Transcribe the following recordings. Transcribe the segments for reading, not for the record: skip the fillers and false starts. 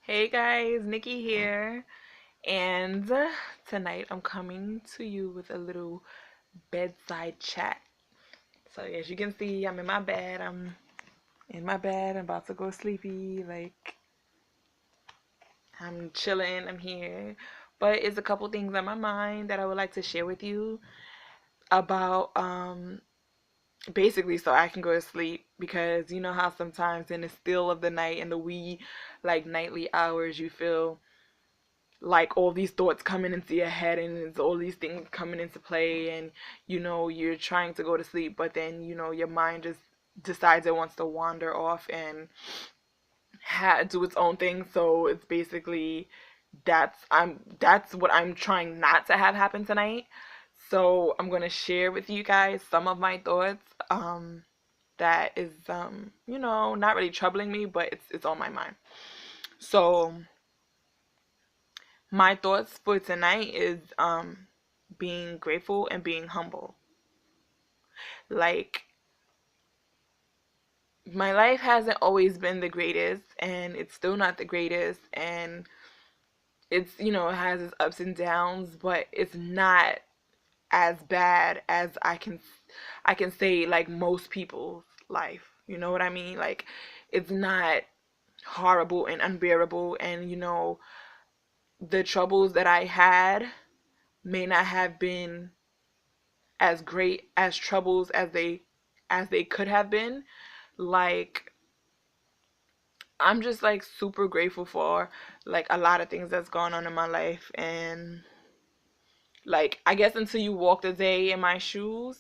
Hey guys, Nikki here, and tonight I'm coming to you with a little bedside chat. So as you can see, I'm in my bed. I'm in my bed. I'm about to go sleepy. Like I'm chilling. I'm here, but it's a couple things on my mind that I would like to share with you about basically so I can go to sleep because you know how sometimes in the still of the night in the wee like nightly hours you feel like all these thoughts coming into your head and it's all these things coming into play and you're trying to go to sleep but then your mind just decides it wants to wander off and do its own thing. So it's basically that's what I'm trying not to have happen tonight. So I'm going to share with you guys some of my thoughts that is not really troubling me, but it's on my mind. So my thoughts for tonight is being grateful and being humble. Like my life hasn't always been the greatest and it's still not the greatest and it's it has its ups and downs, but it's not as bad as I can say like most people's life. You know what I mean? Like it's not horrible and unbearable and the troubles that I had may not have been as great as troubles as they could have been. Like I'm just like super grateful for like a lot of things that's gone on in my life, and like I guess until you walk the day in my shoes,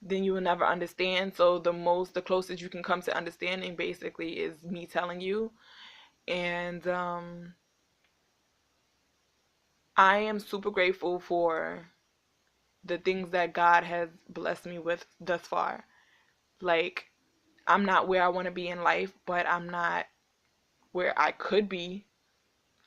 then you will never understand. So the closest you can come to understanding basically is me telling you. And I am super grateful for the things that God has blessed me with thus far. Like I'm not where I want to be in life, but I'm not where I could be.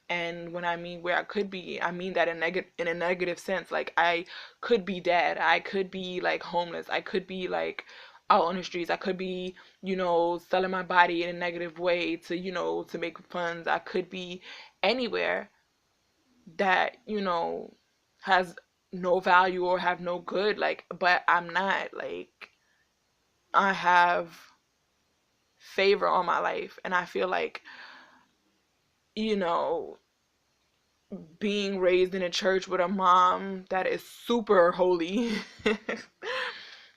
And when I mean where I could be, I mean that in a negative sense. Like I could be dead. I could be like homeless. I could be like out on the streets. I could be, selling my body in a negative way to make funds. I could be anywhere that, has no value or have no good. Like, but I'm not. Like I have favor on my life, and I feel like, you know, being raised in a church with a mom that is super holy.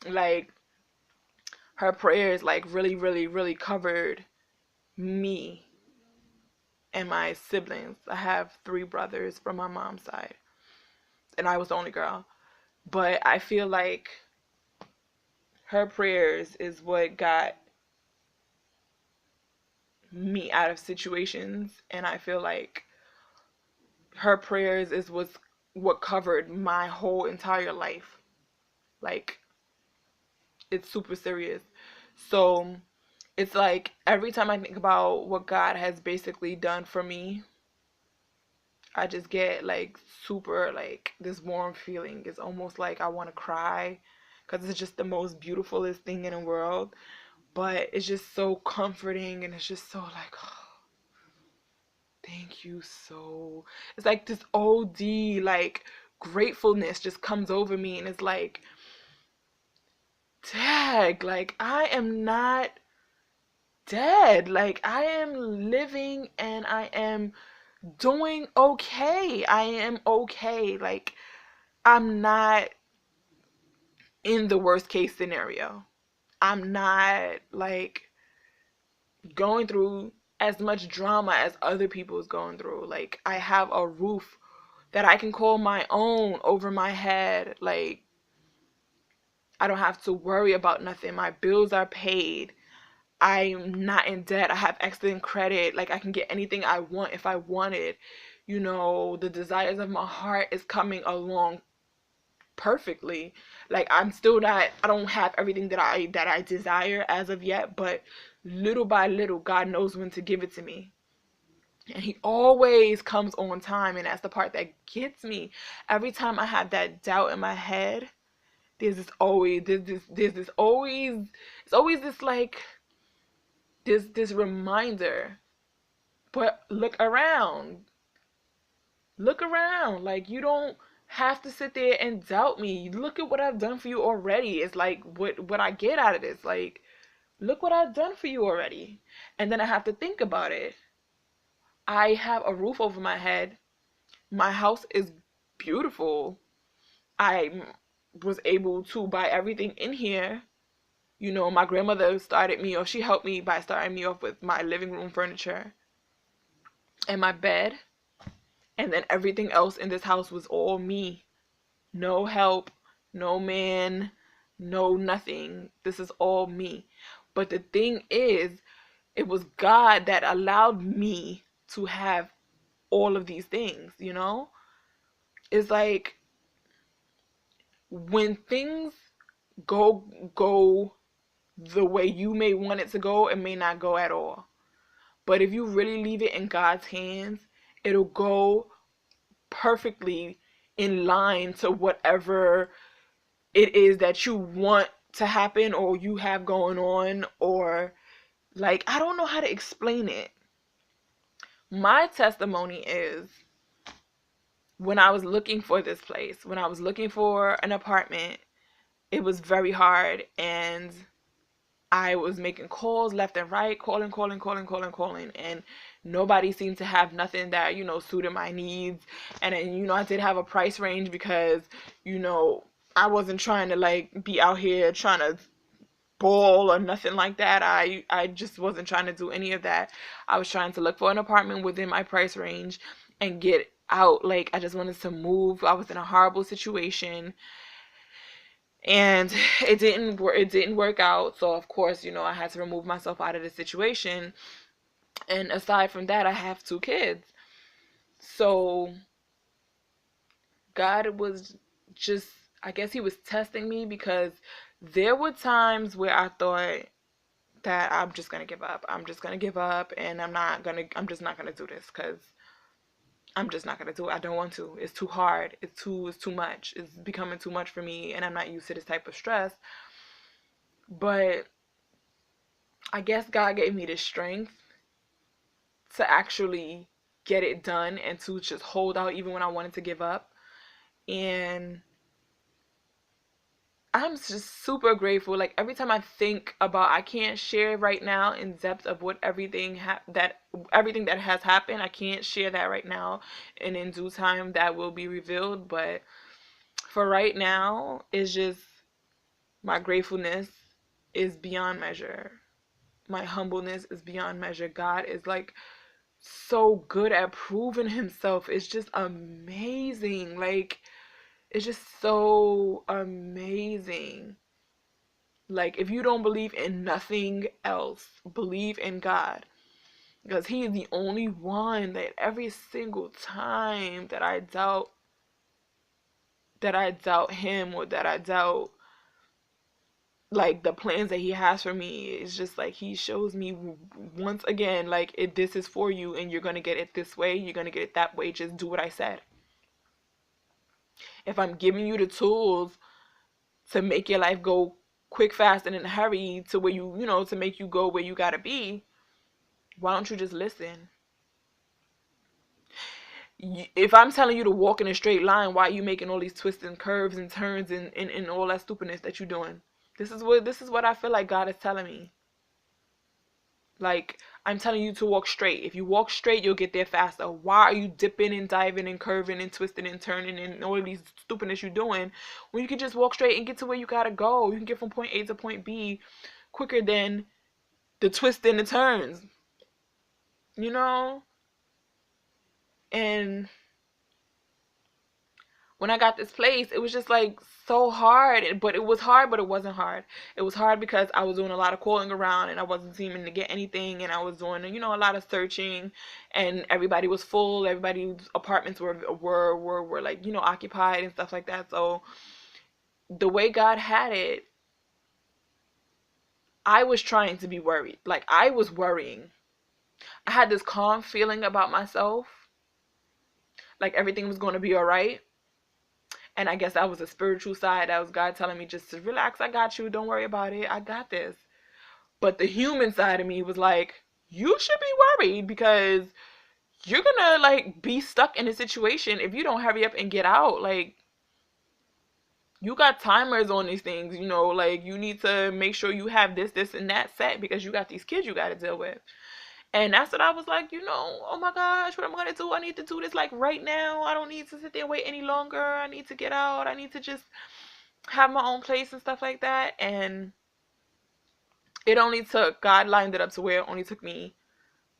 Like her prayers like really really really covered me and my siblings. I have three brothers from my mom's side and I was the only girl, but I feel like her prayers is what got me out of situations, and I feel like her prayers is what covered my whole entire life. Like it's super serious. So it's like every time I think about what God has basically done for me, I just get like super like this warm feeling. It's almost like I want to cry because it's just the most beautifulest thing in the world. But it's just so comforting and it's just so like, oh, thank you so. It's like this OD like gratefulness just comes over me and it's like, tag, like I am not dead. Like I am living and I am doing okay. I am okay. Like I'm not in the worst case scenario. I'm not like going through as much drama as other people's going through. Like I have a roof that I can call my own over my head. Like I don't have to worry about nothing. My bills are paid. I'm not in debt. I have excellent credit. Like I can get anything I want if I want it. The desires of my heart is coming along perfectly. Like I don't have everything that I desire as of yet, but little by little God knows when to give it to me. And he always comes on time, and that's the part that gets me. Every time I have that doubt in my head, there's this always it's always this like this reminder But look around. Look around. Like, you don't have to sit there and doubt me. Look at what I've done for you already. It's like what I get out of this. Like, look what I've done for you already. And then I have to think about it. I have a roof over my head. My house is beautiful. I was able to buy everything in here. You know, my grandmother started me, or she helped me by starting me off with my living room furniture and my bed. And then everything else in this house was all me. No help, no man, no nothing. This is all me. But the thing is, it was God that allowed me to have all of these things, you know? It's like when things go the way you may want it to go, it may not go at all. But if you really leave it in God's hands, it'll go perfectly in line to whatever it is that you want to happen or you have going on, or like, I don't know how to explain it. My testimony is, when I was looking for this place, when I was looking for an apartment, it was very hard, and I was making calls left and right, calling, and nobody seemed to have nothing that, suited my needs. And then, I did have a price range because, I wasn't trying to like be out here trying to ball or nothing like that. I just wasn't trying to do any of that. I was trying to look for an apartment within my price range and get out. Like, I just wanted to move. I was in a horrible situation, and it didn't work out. So of course, I had to remove myself out of the situation. And aside from that, I have 2 kids. So God was just, I guess he was testing me, because there were times where I thought that I'm just going to give up. I'm just going to give up, and I'm just not going to do this, because I'm just not going to do it. I don't want to. It's too hard. It's too much. It's becoming too much for me, and I'm not used to this type of stress. But I guess God gave me the strength to actually get it done and to just hold out even when I wanted to give up. And I'm just super grateful. Like, every time I think about, I can't share right now in depth of what everything that has happened. I can't share that right now, and in due time that will be revealed. But for right now, it's just, my gratefulness is beyond measure. My humbleness is beyond measure. God is like so good at proving himself. It's just amazing. Like, it's just so amazing. Like, if you don't believe in nothing else, believe in God. Because he is the only one that every single time that I doubt him, or that I doubt like the plans that he has for me, it's just like he shows me once again, like, this is for you, and you're gonna get it this way, you're gonna get it that way, just do what I said. If I'm giving you the tools to make your life go quick, fast, and in a hurry, to where to make you go where you gotta be, why don't you just listen? If I'm telling you to walk in a straight line, why are you making all these twists and curves and turns and all that stupidness that you're doing? This is what I feel like God is telling me. Like, I'm telling you to walk straight. If you walk straight, you'll get there faster. Why are you dipping and diving and curving and twisting and turning and all of these stupidness you're doing, when you can just walk straight and get to where you gotta go? You can get from point A to point B quicker than the twists and the turns. You know? And when I got this place, it was just like so hard. But it was hard, but it wasn't hard. It was hard because I was doing a lot of calling around, and I wasn't seeming to get anything. And I was doing, a lot of searching, and everybody was full. Everybody's apartments were like, occupied and stuff like that. So the way God had it, I was trying to be worried. Like, I was worrying. I had this calm feeling about myself, like everything was going to be all right. And I guess that was a spiritual side. That was God telling me just to relax. I got you. Don't worry about it. I got this. But the human side of me was like, you should be worried because you're gonna like be stuck in a situation if you don't hurry up and get out. Like, you got timers on these things, you know, like you need to make sure you have this, and that set because you got these kids you got to deal with. And that's what I was like, oh my gosh, what am I gonna do? I need to do this like right now. I don't need to sit there and wait any longer. I need to get out. I need to just have my own place and stuff like that. And it only took, God lined it up to where it only took me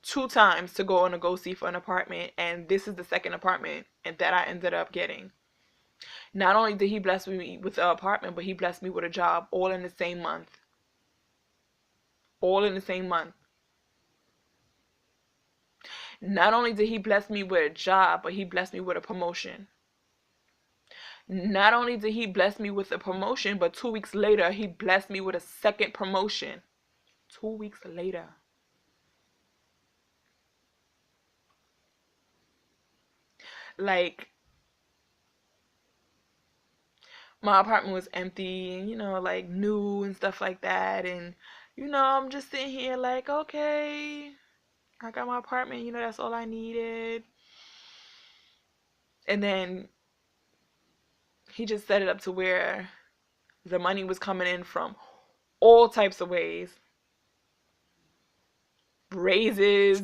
2 times to go on a go see for an apartment. And this is the second apartment that I ended up getting. Not only did he bless me with an apartment, but he blessed me with a job all in the same month. All in the same month. Not only did he bless me with a job, but he blessed me with a promotion. Not only did he bless me with a promotion, but 2 weeks later, he blessed me with a second promotion. 2 weeks later. Like, my apartment was empty and, like new and stuff like that. And, I'm just sitting here like, okay, I got my apartment, that's all I needed. And then he just set it up to where the money was coming in from all types of ways. Raises,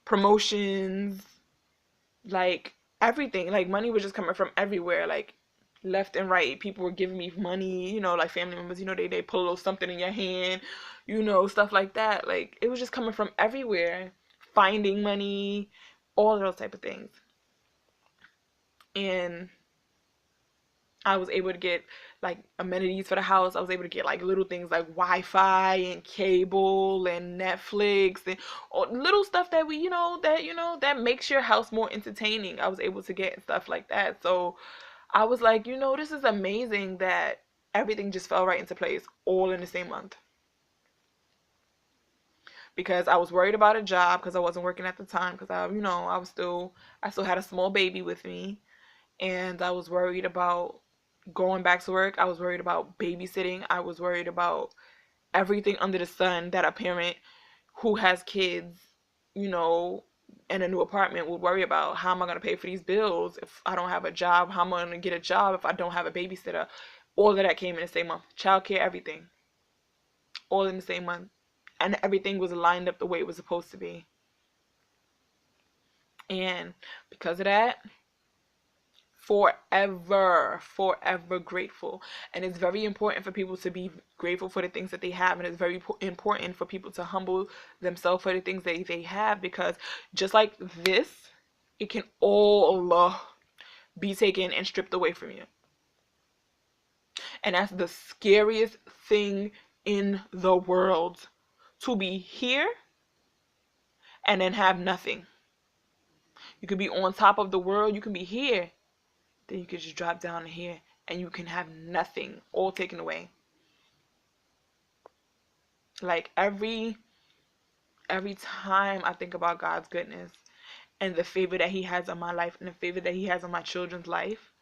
promotions, like everything. Like, money was just coming from everywhere, like left and right. People were giving me money, like family members, they pull a little something in your hand, stuff like that. Like, it was just coming from everywhere. Finding money, all of those type of things. And I was able to get like amenities for the house. I was able to get like little things like Wi-Fi and cable and Netflix and all little stuff that that makes your house more entertaining. I was able to get stuff like that. So I was like, this is amazing that everything just fell right into place all in the same month. Because I was worried about a job because I wasn't working at the time because I still had a small baby with me, and I was worried about going back to work. I was worried about babysitting. I was worried about everything under the sun that a parent who has kids, in a new apartment would worry about. How am I going to pay for these bills if I don't have a job? How am I going to get a job if I don't have a babysitter? All of that came in the same month. Childcare, everything. All in the same month. And everything was lined up the way it was supposed to be. And because of that, forever grateful. And it's very important for people to be grateful for the things that they have, and it's very important for people to humble themselves for the things that they have, because just like this, it can all be taken and stripped away from you. And that's the scariest thing in the world, to be here and then have nothing. You could be on top of the world, you can be here, then you could just drop down to here and you can have nothing, all taken away. Like, every time I think about God's goodness and the favor that he has on my life and the favor that he has on my children's life,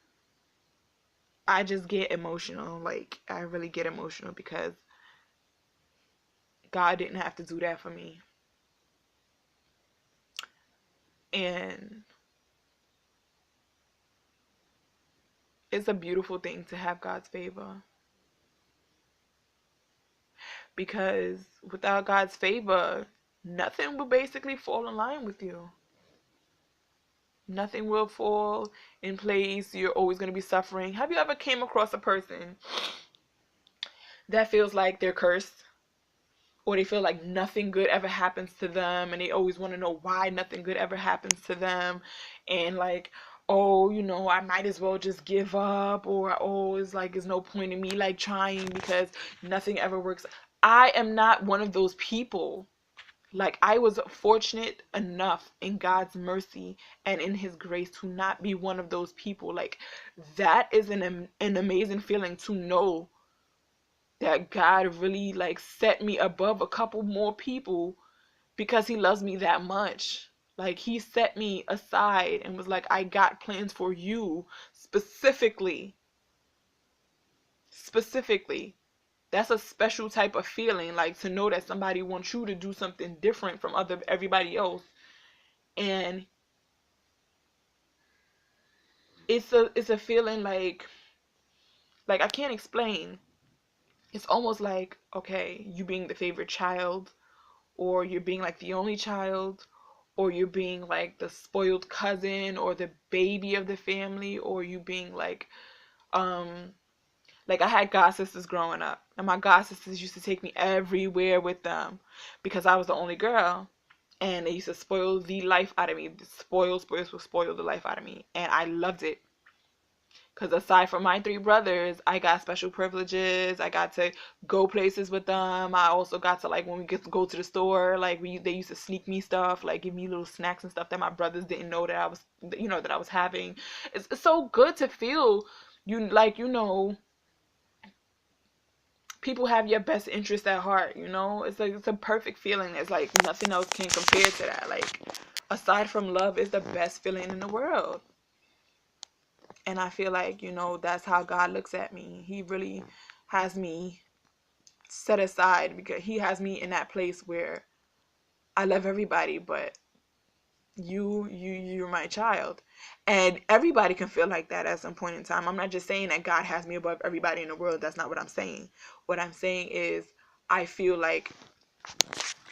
I just get emotional. Like, I really get emotional because God didn't have to do that for me. And it's a beautiful thing to have God's favor. Because without God's favor, nothing will basically fall in line with you. Nothing will fall in place. You're always going to be suffering. Have you ever came across a person that feels like they're cursed? Or they feel like nothing good ever happens to them, and they always want to know why nothing good ever happens to them, and like, oh, I might as well just give up, or oh, it's like there's no point in me like trying because nothing ever works. I am not one of those people. Like, I was fortunate enough in God's mercy and in his grace to not be one of those people. Like, that is an amazing feeling to know that God really like set me above a couple more people because he loves me that much. Like, he set me aside and was like, I got plans for you specifically. That's a special type of feeling, like to know that somebody wants you to do something different from everybody else. And it's a feeling like I can't explain. It's almost like, okay, you being the favorite child, or you're being like the only child, or you're being like the spoiled cousin or the baby of the family, or you being um like I had god sisters growing up, and my god sisters used to take me everywhere with them because I was the only girl, and they used to spoil the life out of me. Spoil the life out of me, and I loved it. Because aside from my three brothers, I got special privileges. I got to go places with them. I also got to, like, when we get to go to the store, like they used to sneak me stuff, like give me little snacks and stuff that my brothers didn't know that I was, that I was having. It's so good to feel people have your best interest at heart. It's like, it's a perfect feeling. It's like nothing else can compare to that. Like, aside from love, is the best feeling in the world. And I feel like, that's how God looks at me. He really has me set aside, because he has me in that place where I love everybody, but you're my child. And everybody can feel like that at some point in time. I'm not just saying that God has me above everybody in the world. That's not what I'm saying. What I'm saying is, I feel like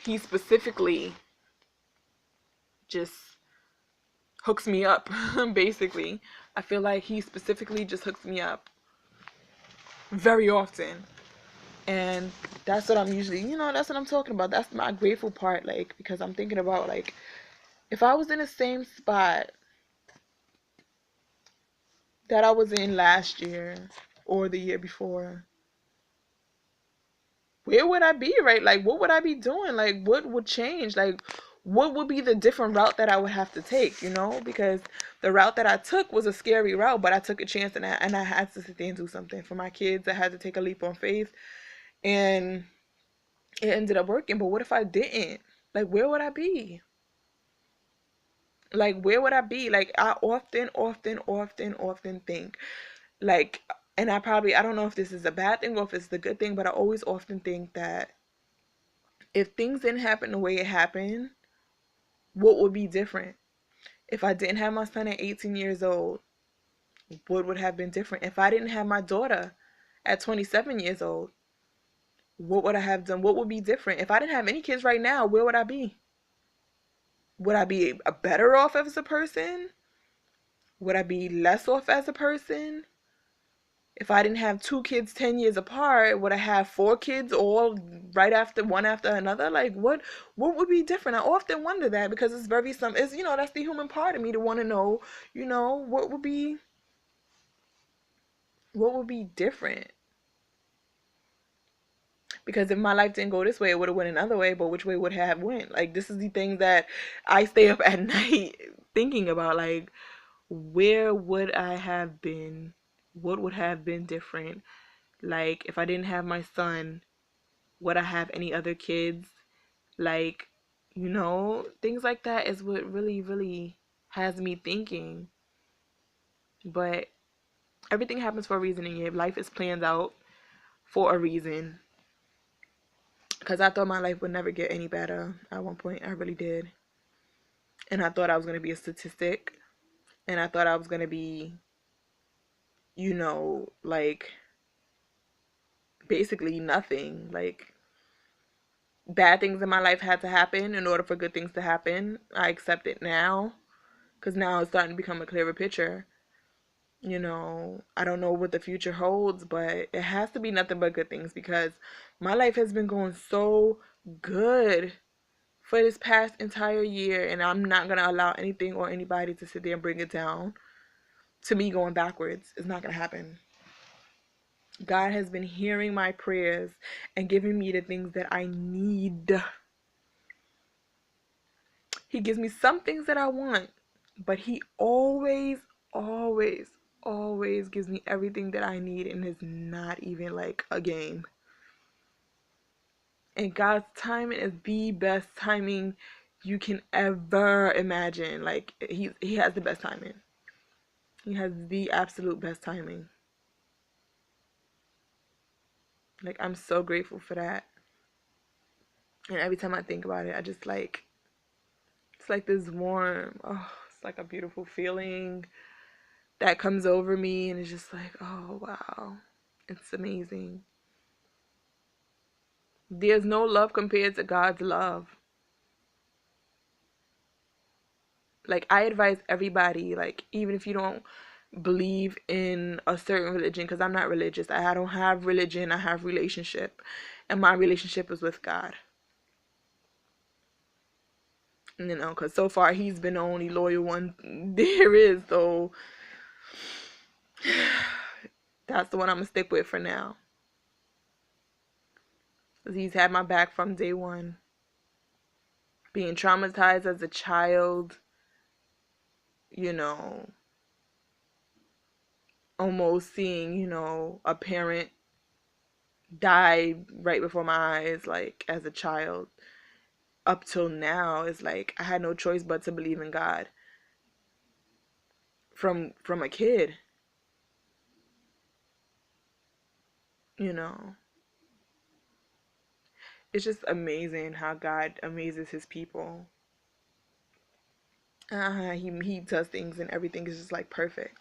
he specifically just hooks me up. Basically, I feel like he specifically just hooks me up very often. And that's what I'm usually, that's what I'm talking about. That's my grateful part, like, because I'm thinking about, like, if I was in the same spot that I was in last year or the year before, where would I be, right? Like, what would I be doing? Like, what would change? Like, what would be the different route that I would have to take? Because the route that I took was a scary route, but I took a chance, and I had to sit there and do something for my kids. I had to take a leap on faith, and it ended up working. But what if I didn't? Like, where would I be? Like, where would I be? Like, I often think, like, and I don't know if this is a bad thing or if it's the good thing, but I always often think that if things didn't happen the way it happened, what would be different? If I didn't have my son at 18 years old, what would have been different? If I didn't have my daughter at 27 years old, what would I have done? What would be different? If I didn't have any kids right now, where would I be? Would I be a better off as a person? Would I be less off as a person? If I didn't have two kids 10 years apart, would I have four kids all right after one after another? Like, what would be different? I often wonder that, because that's the human part of me to want to know, what would be different? Because if my life didn't go this way, it would have went another way, but which way would it have went? Like, this is the thing that I stay up at night thinking about. Like, where would I have been? What would have been different? Like, if I didn't have my son, would I have any other kids? Like, things like that is what really, really has me thinking. But everything happens for a reason in your life. Is planned out for a reason. Because I thought my life would never get any better at one point. I really did. And I thought I was going to be a statistic. And I thought I was going to be, like, basically nothing. Like, bad things in my life had to happen in order for good things to happen. I accept it now, because now it's starting to become a clearer picture. I don't know what the future holds, but it has to be nothing but good things, because my life has been going so good for this past entire year, and I'm not going to allow anything or anybody to sit there and bring it down to me going backwards. It's not going to happen. God has been hearing my prayers and giving me the things that I need. He gives me some things that I want, but he always, always, always gives me everything that I need, and it's not even like a game. And God's timing is the best timing you can ever imagine. Like, he has the best timing. He has the absolute best timing. Like, I'm so grateful for that. And every time I think about it, I just like, it's like this warm, oh, it's like a beautiful feeling that comes over me. And it's just like, oh, wow. It's amazing. There's no love compared to God's love. Like, I advise everybody, like, even if you don't believe in a certain religion, because I'm not religious, I don't have religion, I have relationship, and my relationship is with God. You know, because so far he's been the only loyal one there is, so that's the one I'm gonna stick with for now. 'Cause he's had my back from day one. Being traumatized as a child, you know, almost seeing, a parent die right before my eyes, like as a child, up till now, is like I had no choice but to believe in God from a kid, you know. It's just amazing how God amazes his people. He does things and everything is just like perfect.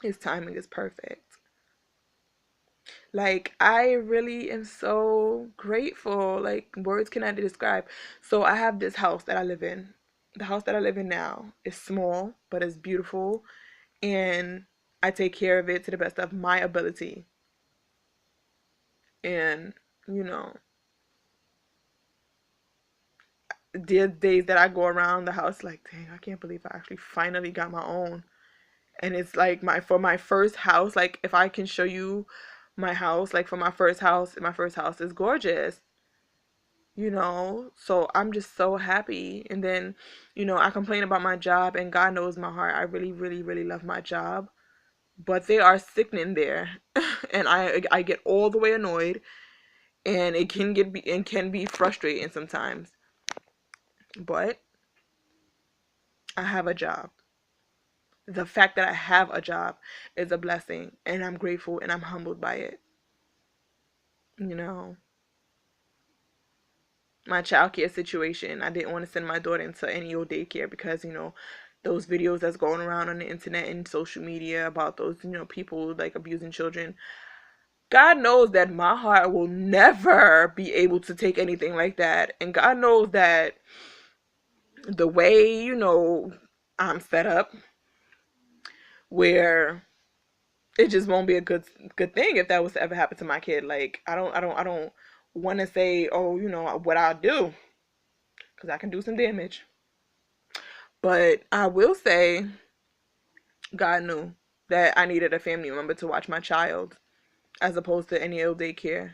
His timing is perfect. Like, I really am so grateful. Like, words cannot describe. So I have this house that I live in. The house that I live in now is small, but it's beautiful. And I take care of it to the best of my ability. And, you know, there's days that I go around the house like, dang, I can't believe I actually finally got my own. And it's like for my first house, like if I can show you my house, like for my first house is gorgeous, So I'm just so happy. And then, I complain about my job, and God knows my heart. I really, really, really love my job, but they are sickening there, and I get all the way annoyed, and it can be frustrating sometimes. But I have a job. The fact that I have a job is a blessing, and I'm grateful and I'm humbled by it. You know, my childcare situation, I didn't want to send my daughter into any old daycare because, those videos that's going around on the internet and social media about those, people like abusing children. God knows that my heart will never be able to take anything like that. And God knows that the way, I'm set up, where it just won't be a good thing if that was to ever happen to my kid. Like, I don't want to say, oh, what I'll do, because I can do some damage. But I will say, God knew that I needed a family member to watch my child as opposed to any old daycare.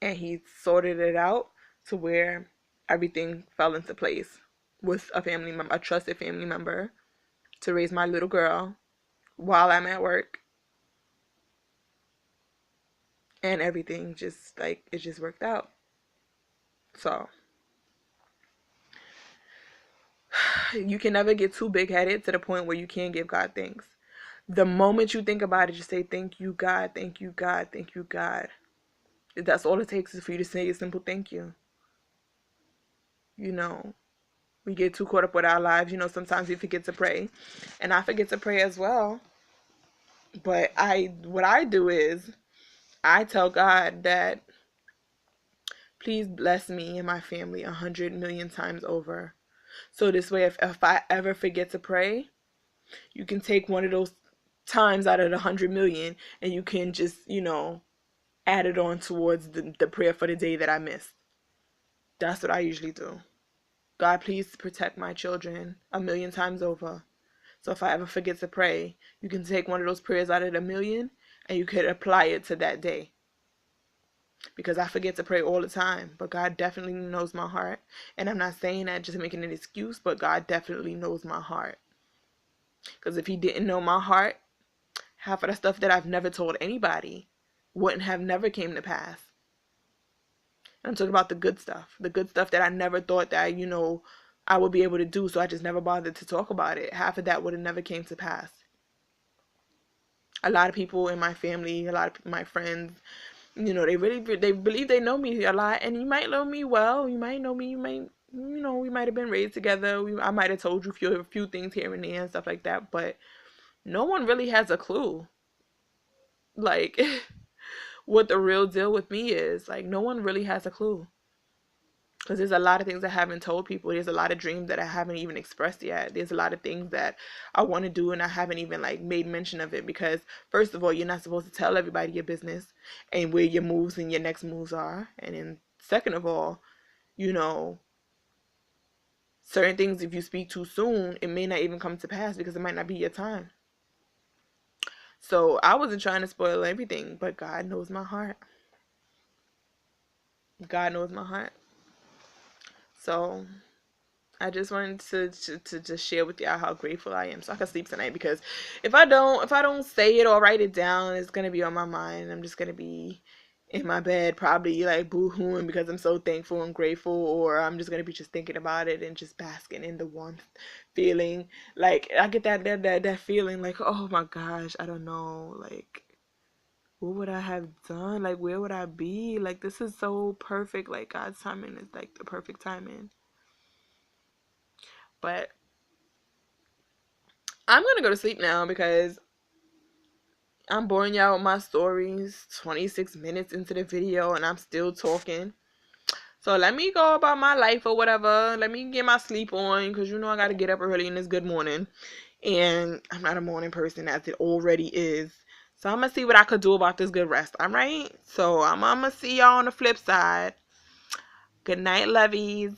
And he sorted it out to where everything fell into place with a family member, a trusted family member, to raise my little girl while I'm at work. And everything just, like, it just worked out. So you can never get too big headed to the point where you can't give God thanks. The moment you think about it, just say, thank you, God, thank you, God, thank you, God. That's all it takes, is for you to say a simple thank you. You know, we get too caught up with our lives. Sometimes we forget to pray. And I forget to pray as well. But what I do is I tell God that please bless me and my family 100 million times over. So this way, if I ever forget to pray, you can take one of those times out of the 100 million, and you can just, add it on towards the prayer for the day that I missed. That's what I usually do. God, please protect my children 1 million times over. So if I ever forget to pray, you can take one of those prayers out of the million, and you could apply it to that day. Because I forget to pray all the time, but God definitely knows my heart. And I'm not saying that just making an excuse, but God definitely knows my heart. Because if he didn't know my heart, half of the stuff that I've never told anybody wouldn't have never came to pass. I'm talking about the good stuff that I never thought that, I would be able to do, so I just never bothered to talk about it. Half of that would have never came to pass. A lot of people in my family, a lot of my friends, you know, they believe they know me a lot, and you might know me well. You might know me. You might, you know, we might have been raised together. I might have told you a few things here and there and stuff like that, but no one really has a clue, like, what the real deal with me is. Like, no one really has a clue. Because there's a lot of things I haven't told people. There's a lot of dreams that I haven't even expressed yet. There's a lot of things that I want to do and I haven't even like made mention of it, because first of all, you're not supposed to tell everybody your business and where your moves and your next moves are. And then second of all, you know, certain things, if you speak too soon, it may not even come to pass because it might not be your time. So I wasn't trying to spoil everything, but God knows my heart. God knows my heart. So I just wanted to just share with y'all how grateful I am, so I can sleep tonight. Because if I don't say it or write it down, it's gonna be on my mind. I'm just gonna be in my bed, probably like boo-hooing because I'm so thankful and grateful, or I'm just gonna be just thinking about it and just basking in the warmth, feeling like I get that feeling like, oh my gosh, I don't know, like, what would I have done? Like, where would I be? Like, this is so perfect. Like, God's timing is like the perfect timing. But I'm gonna go to sleep now because I'm boring y'all with my stories 26 minutes into the video and I'm still talking. So let me go about my life or whatever. Let me get my sleep on, because you know I gotta get up early in this good morning. And I'm not a morning person as it already is. So I'm gonna see what I could do about this good rest. Alright? So I'm gonna see y'all on the flip side. Good night, lovies.